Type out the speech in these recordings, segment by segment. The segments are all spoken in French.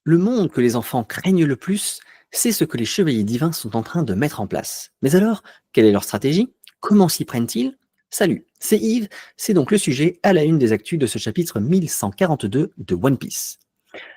Le monde que les enfants craignent le plus, c'est ce que les chevaliers divins sont en train de mettre en place. Mais alors, quelle est leur stratégie? Comment s'y prennent-ils? Salut, c'est Yves, c'est donc le sujet à la une des actus de ce chapitre 1142 de One Piece.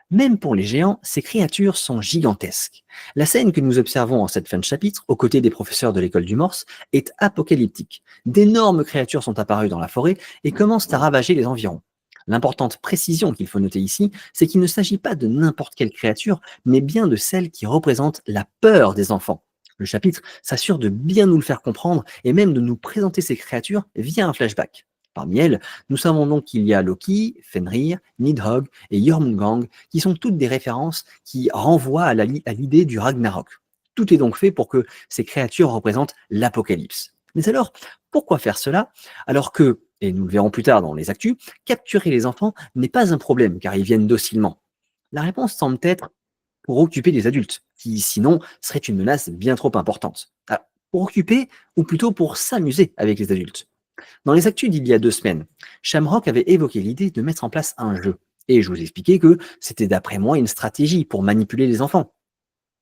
Même pour les géants, ces créatures sont gigantesques. La scène que nous observons en cette fin de chapitre, aux côtés des professeurs de l'école du Morse, est apocalyptique. D'énormes créatures sont apparues dans la forêt et commencent à ravager les environs. L'importante précision qu'il faut noter ici, c'est qu'il ne s'agit pas de n'importe quelle créature, mais bien de celle qui représente la peur des enfants. Le chapitre s'assure de bien nous le faire comprendre et même de nous présenter ces créatures via un flashback. Parmi elles, nous savons donc qu'il y a Loki, Fenrir, Nidhogg et Jormungand, qui sont toutes des références qui renvoient à l'idée du Ragnarok. Tout est donc fait pour que ces créatures représentent l'apocalypse. Mais alors, pourquoi faire cela alors que, et nous le verrons plus tard dans les actus, capturer les enfants n'est pas un problème car ils viennent docilement? La réponse semble être pour occuper des adultes, qui sinon seraient une menace bien trop importante. Alors, pour occuper, ou plutôt pour s'amuser avec les adultes. Dans les actus d'il y a 2 semaines, Shamrock avait évoqué l'idée de mettre en place un jeu. Et je vous expliquais que c'était d'après moi une stratégie pour manipuler les enfants.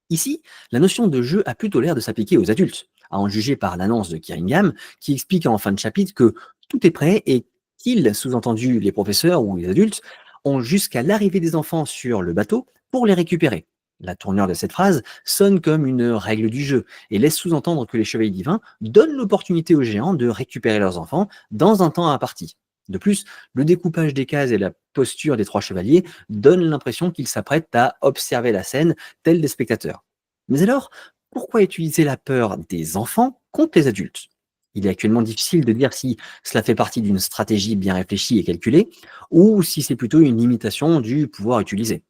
Ici, la notion de jeu a plutôt l'air de s'appliquer aux adultes, à en juger par l'annonce de Kiringam, qui explique en fin de chapitre que tout est prêt et qu'ils, sous-entendu les professeurs ou les adultes, ont jusqu'à l'arrivée des enfants sur le bateau pour les récupérer. La tournure de cette phrase sonne comme une règle du jeu et laisse sous-entendre que les chevaliers divins donnent l'opportunité aux géants de récupérer leurs enfants dans un temps imparti. De plus, le découpage des cases et la posture des 3 chevaliers donnent l'impression qu'ils s'apprêtent à observer la scène tels des spectateurs. Mais alors, pourquoi utiliser la peur des enfants contre les adultes? Il est actuellement difficile de dire si cela fait partie d'une stratégie bien réfléchie et calculée, ou si c'est plutôt une limitation du pouvoir utilisé.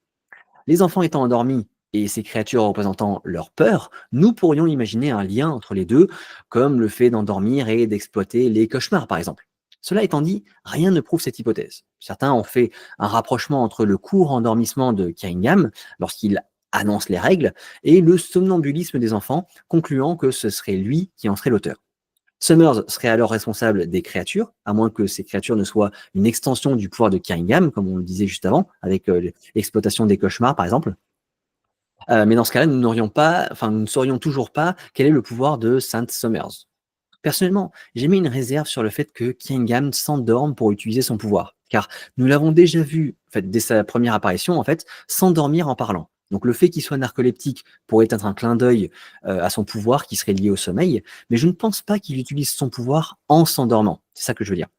Les enfants étant endormis et ces créatures représentant leur peur, nous pourrions imaginer un lien entre les deux, comme le fait d'endormir et d'exploiter les cauchemars par exemple. Cela étant dit, rien ne prouve cette hypothèse. Certains ont fait un rapprochement entre le court endormissement de Kiringam lorsqu'il annonce les règles et le somnambulisme des enfants, concluant que ce serait lui qui en serait l'auteur. Summers serait alors responsable des créatures, à moins que ces créatures ne soient une extension du pouvoir de Kiringam, comme on le disait juste avant, avec l'exploitation des cauchemars par exemple. Mais dans ce cas-là, nous ne saurions toujours pas quel est le pouvoir de Saint Summers. Personnellement, j'ai mis une réserve sur le fait que Kiringam s'endorme pour utiliser son pouvoir, car nous l'avons déjà vu, en fait, dès sa première apparition, en fait, s'endormir en parlant. Donc le fait qu'il soit narcoleptique pourrait être un clin d'œil à son pouvoir qui serait lié au sommeil, mais je ne pense pas qu'il utilise son pouvoir en s'endormant. C'est ça que je veux dire.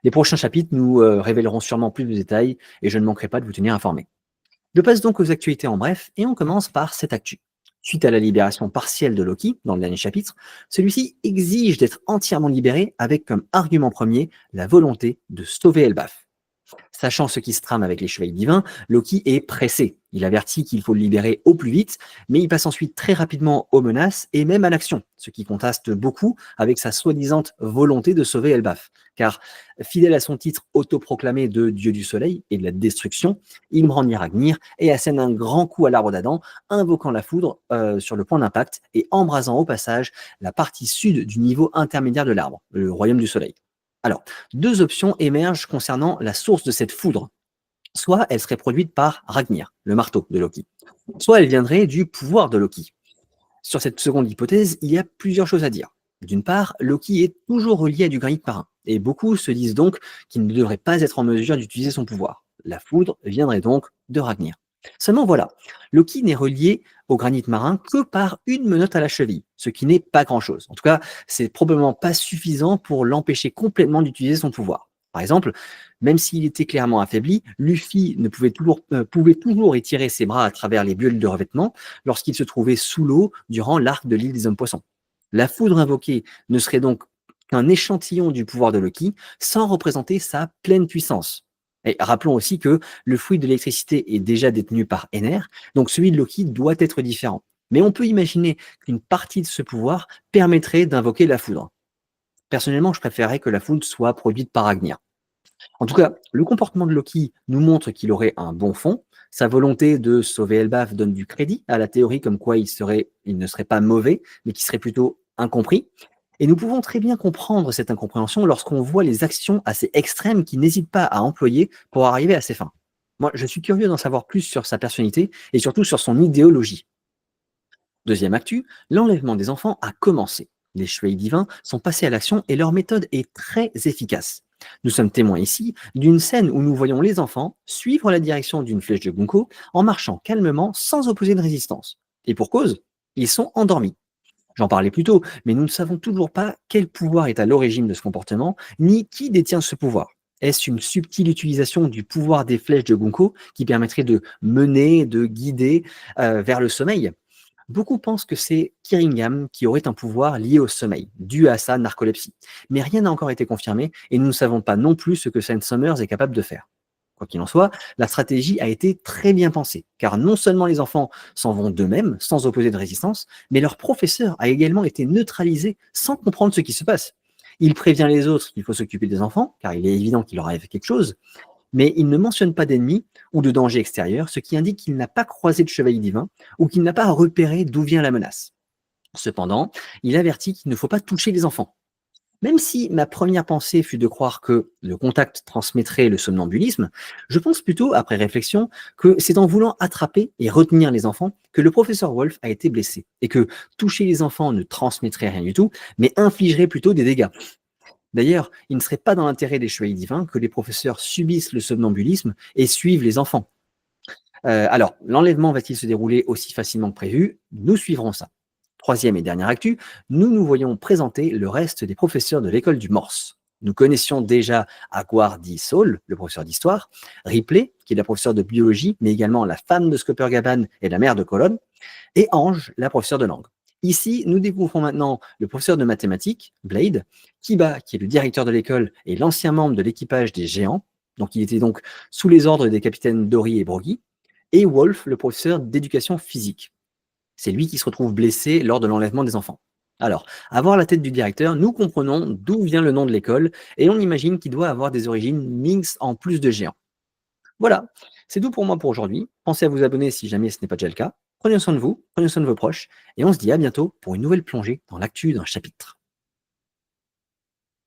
Les prochains chapitres nous révéleront sûrement plus de détails et je ne manquerai pas de vous tenir informé. Je passe donc aux actualités en bref et on commence par cette actu. Suite à la libération partielle de Loki dans le dernier chapitre, celui-ci exige d'être entièrement libéré avec comme argument premier la volonté de sauver Elbaf. Sachant ce qui se trame avec les chevaliers divins, Loki est pressé. Il avertit qu'il faut le libérer au plus vite, mais il passe ensuite très rapidement aux menaces et même à l'action, ce qui contraste beaucoup avec sa soi-disant volonté de sauver Elbaf. Car, fidèle à son titre autoproclamé de dieu du soleil et de la destruction, il brandit Ragnir et assène un grand coup à l'arbre d'Adam, invoquant la foudre sur le point d'impact et embrasant au passage la partie sud du niveau intermédiaire de l'arbre, le royaume du soleil. Alors, 2 options émergent concernant la source de cette foudre. Soit elle serait produite par Ragnir, le marteau de Loki, soit elle viendrait du pouvoir de Loki. Sur cette seconde hypothèse, il y a plusieurs choses à dire. D'une part, Loki est toujours relié à du granit marin, et beaucoup se disent donc qu'il ne devrait pas être en mesure d'utiliser son pouvoir. La foudre viendrait donc de Ragnir. Seulement voilà, Loki n'est relié au granit marin que par une menotte à la cheville, ce qui n'est pas grand-chose. En tout cas, c'est probablement pas suffisant pour l'empêcher complètement d'utiliser son pouvoir. Par exemple, même s'il était clairement affaibli, Luffy ne pouvait toujours étirer ses bras à travers les bulles de revêtement lorsqu'il se trouvait sous l'eau durant l'arc de l'île des hommes poissons. La foudre invoquée ne serait donc qu'un échantillon du pouvoir de Loki sans représenter sa pleine puissance. Et rappelons aussi que le fruit de l'électricité est déjà détenu par Ener, donc celui de Loki doit être différent. Mais on peut imaginer qu'une partie de ce pouvoir permettrait d'invoquer la foudre. Personnellement, je préférerais que la foudre soit produite par Agnir. En tout cas, le comportement de Loki nous montre qu'il aurait un bon fond. Sa volonté de sauver Elbaf donne du crédit à la théorie comme quoi il ne serait pas mauvais, mais qui serait plutôt incompris. Et nous pouvons très bien comprendre cette incompréhension lorsqu'on voit les actions assez extrêmes qu'il n'hésite pas à employer pour arriver à ses fins. Moi, je suis curieux d'en savoir plus sur sa personnalité et surtout sur son idéologie. Deuxième actu, l'enlèvement des enfants a commencé. Les chevaliers divins sont passés à l'action et leur méthode est très efficace. Nous sommes témoins ici d'une scène où nous voyons les enfants suivre la direction d'une flèche de Gunko en marchant calmement sans opposer de résistance. Et pour cause, ils sont endormis. J'en parlais plus tôt, mais nous ne savons toujours pas quel pouvoir est à l'origine de ce comportement, ni qui détient ce pouvoir. Est-ce une subtile utilisation du pouvoir des flèches de Gunko qui permettrait de mener, de guider vers le sommeil? Beaucoup pensent que c'est Kiringam qui aurait un pouvoir lié au sommeil, dû à sa narcolepsie. Mais rien n'a encore été confirmé et nous ne savons pas non plus ce que Saint Summers est capable de faire. Quoi qu'il en soit, la stratégie a été très bien pensée, car non seulement les enfants s'en vont d'eux-mêmes, sans opposer de résistance, mais leur professeur a également été neutralisé sans comprendre ce qui se passe. Il prévient les autres qu'il faut s'occuper des enfants, car il est évident qu'il leur arrive quelque chose, mais il ne mentionne pas d'ennemis ou de danger extérieur, ce qui indique qu'il n'a pas croisé de chevalier divin ou qu'il n'a pas repéré d'où vient la menace. Cependant, il avertit qu'il ne faut pas toucher les enfants. Même si ma première pensée fut de croire que le contact transmettrait le somnambulisme, je pense plutôt, après réflexion, que c'est en voulant attraper et retenir les enfants que le professeur Wolf a été blessé, et que toucher les enfants ne transmettrait rien du tout, mais infligerait plutôt des dégâts. D'ailleurs, il ne serait pas dans l'intérêt des chevaliers divins que les professeurs subissent le somnambulisme et suivent les enfants. Alors, l'enlèvement va-t-il se dérouler aussi facilement que prévu? Nous suivrons ça. Troisième et dernière actu, nous nous voyons présenter le reste des professeurs de l'école du Morse. Nous connaissions déjà Aguardi Saul, le professeur d'histoire, Ripley, qui est la professeure de biologie, mais également la femme de Scopper-Gaban et la mère de Colonne, et Ange, la professeure de langue. Ici, nous découvrons maintenant le professeur de mathématiques, Blade, Kiba, qui est le directeur de l'école et l'ancien membre de l'équipage des Géants, donc il était donc sous les ordres des capitaines Dory et Broggy, et Wolf, le professeur d'éducation physique. C'est lui qui se retrouve blessé lors de l'enlèvement des enfants. Alors, à voir la tête du directeur, nous comprenons d'où vient le nom de l'école et on imagine qu'il doit avoir des origines mixtes en plus de géants. Voilà, c'est tout pour moi pour aujourd'hui. Pensez à vous abonner si jamais ce n'est pas déjà le cas. Prenez soin de vous, prenez soin de vos proches et on se dit à bientôt pour une nouvelle plongée dans l'actu d'un chapitre.